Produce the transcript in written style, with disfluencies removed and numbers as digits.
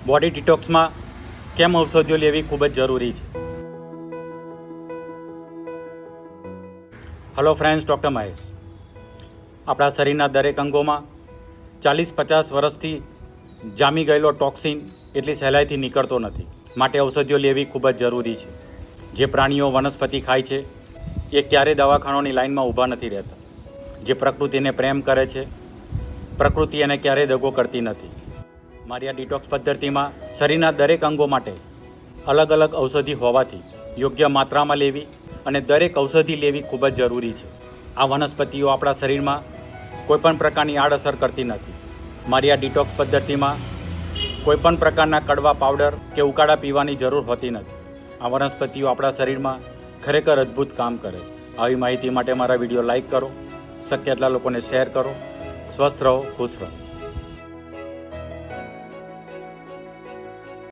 Body ડિટોક્સમાં કેમ ઔષધિઓ લેવી ખૂબ જ જરૂરી છે. Hello friends, doctor Mahesh. આપણા શરીરના દરેક અંગોમાં 40-50 વર્ષથી જામી ગયેલો ટોક્સિન એટલી સહેલાઈથી નીકળતો નથી. માટે ઔષધિઓ લેવી ખૂબ જ જરૂરી છે. જે પ્રાણીઓ વનસ્પતિ ખાય છે એ ક્યારેય દવાખાનાની લાઈનમાં ઊભા નથી રહેતા. જે પ્રકૃતિને પ્રેમ કરે છે, પ્રકૃતિ એને ક્યારેય દગો કરતી નથી. મારી આ ડિટોક્સ પદ્ધતિમાં શરીરના દરેક અંગો માટે અલગ અલગ ઔષધિ હોવાથી યોગ્ય માત્રામાં લેવી અને દરેક ઔષધિ લેવી ખૂબ જ જરૂરી છે. આ વનસ્પતિઓ આપણા શરીરમાં કોઈપણ પ્રકારની આડઅસર કરતી નથી. મારી આ ડિટોક્સ પદ્ધતિમાં કોઈપણ પ્રકારના કડવા પાવડર કે ઉકાળા પીવાની જરૂર હોતી નથી. આ વનસ્પતિઓ આપણા શરીરમાં ખરેખર અદ્ભુત કામ કરે છે. આવી માહિતી માટે મારા વિડીયો લાઈક કરો, શક્ય એટલા લોકોને શેર કરો. સ્વસ્થ રહો, ખુશ રહો.